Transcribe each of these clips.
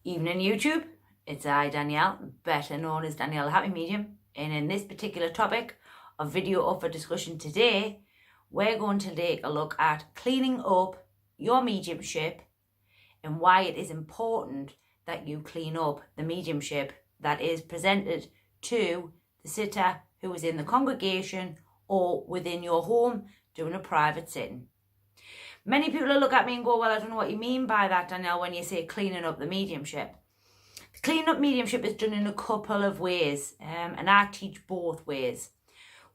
Evening YouTube, it's I, Danielle, better known as Danielle the Happy Medium, and in this particular topic of video up for discussion today, we're going to take a look at cleaning up your mediumship and why it is important that you clean up the mediumship that is presented to the sitter who is in the congregation or within your home doing a private sitting. Many people will look at me and go, well, I don't know what you mean by that, Danielle, when you say cleaning up the mediumship. Cleaning up mediumship is done in a couple of ways, and I teach both ways.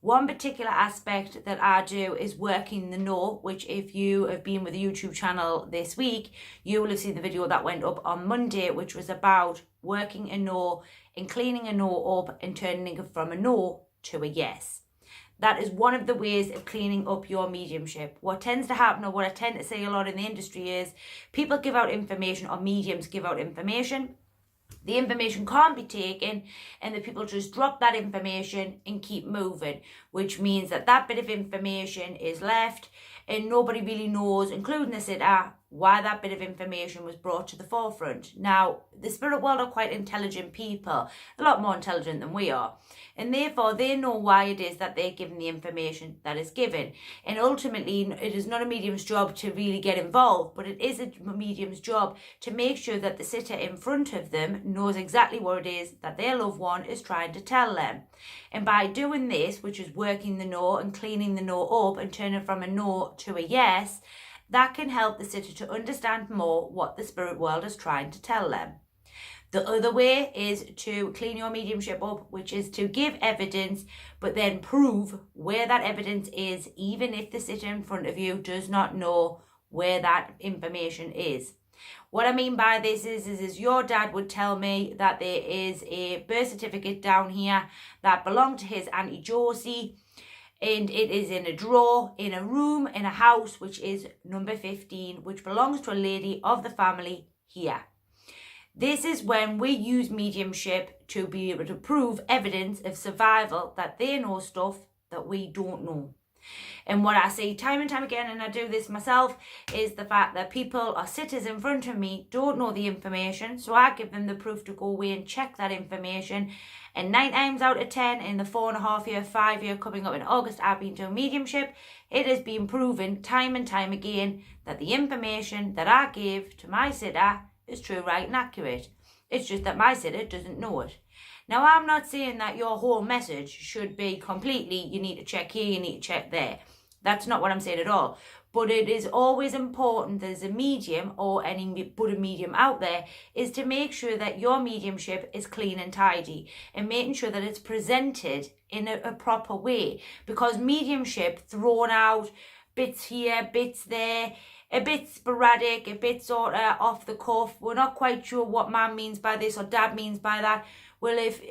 One particular aspect that I do is working the know, which if you have been with the YouTube channel this week, you will have seen the video that went up on Monday, which was about working a no and cleaning a no up and turning it from a no to a yes. That is one of the ways of cleaning up your mediumship. What tends to happen, or what I tend to say a lot in the industry, is people give out information, or mediums give out information. The information can't be taken, and the people just drop that information and keep moving, which means that that bit of information is left and nobody really knows, including the sitter, why that bit of information was brought to the forefront. Now, the spirit world are quite intelligent people, a lot more intelligent than we are, and therefore they know why it is that they're given the information that is given. And ultimately, it is not a medium's job to really get involved, but it is a medium's job to make sure that the sitter in front of them knows exactly what it is that their loved one is trying to tell them. And by doing this, which is working the no and cleaning the no up and turning from a no to a yes, that can help the sitter to understand more what the spirit world is trying to tell them. The other way is to clean your mediumship up, which is to give evidence, but then prove where that evidence is, even if the sitter in front of you does not know where that information is. What I mean by this is your dad would tell me that there is a birth certificate down here that belonged to his Auntie Josie, and it is in a drawer, in a room, in a house, which is number 15, which belongs to a lady of the family here. This is when we use mediumship to be able to prove evidence of survival, that they know stuff that we don't know. And what I see time and time again, and I do this myself, is the fact that people or sitters in front of me don't know the information, so I give them the proof to go away and check that information. And 9 times out of 10, in the 4.5 year, 5 year coming up in August, I've been doing mediumship, it has been proven time and time again that the information that I give to my sitter is true, right, and accurate. It's just that my sitter doesn't know it. Now, I'm not saying that your whole message should be completely, you need to check here, you need to check there. That's not what I'm saying at all. But it is always important as a medium, or any Buddha medium out there, is to make sure that your mediumship is clean and tidy, and making sure that it's presented in a proper way. Because mediumship thrown out, bits here, bits there, a bit sporadic, a bit sort of off the cuff, we're not quite sure what mum means by this or dad means by that. Well, if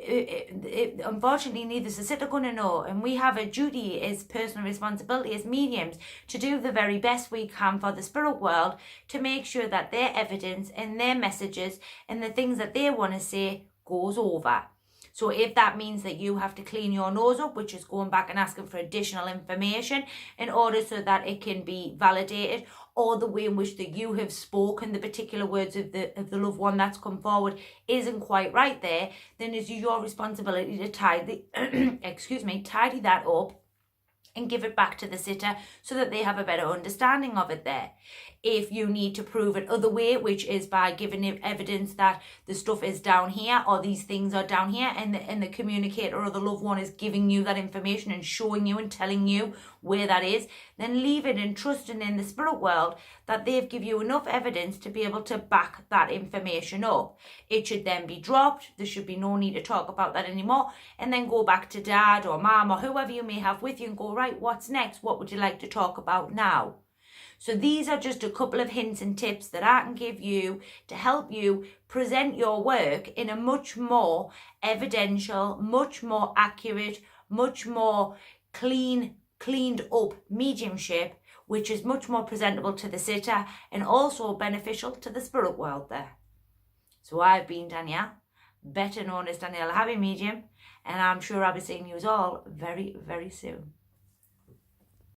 unfortunately neither is the sitter going to know, and we have a duty as personal responsibility as mediums to do the very best we can for the spirit world, to make sure that their evidence and their messages and the things that they want to say goes over. So if that means that you have to clean your nose up, which is going back and asking for additional information in order so that it can be validated, or the way in which that you have spoken, the particular words of the loved one that's come forward isn't quite right there, then it's your responsibility to tidy that up and give it back to the sitter so that they have a better understanding of it there. If you need to prove it other way, which is by giving evidence that the stuff is down here or these things are down here, and the communicator or the loved one is giving you that information and showing you and telling you where that is, then leave it and trusting in the spirit world that they've given you enough evidence to be able to back that information up. It should then be dropped. There should be no need to talk about that anymore, and then go back to dad or mom or whoever you may have with you and go, right, what's next? What would you like to talk about now? So these are just a couple of hints and tips that I can give you to help you present your work in a much more evidential, much more accurate, much more cleaned up mediumship, which is much more presentable to the sitter and also beneficial to the spirit world there. So I've been Danielle, better known as Danielle the Happy Medium, and I'm sure I'll be seeing you all very, very soon.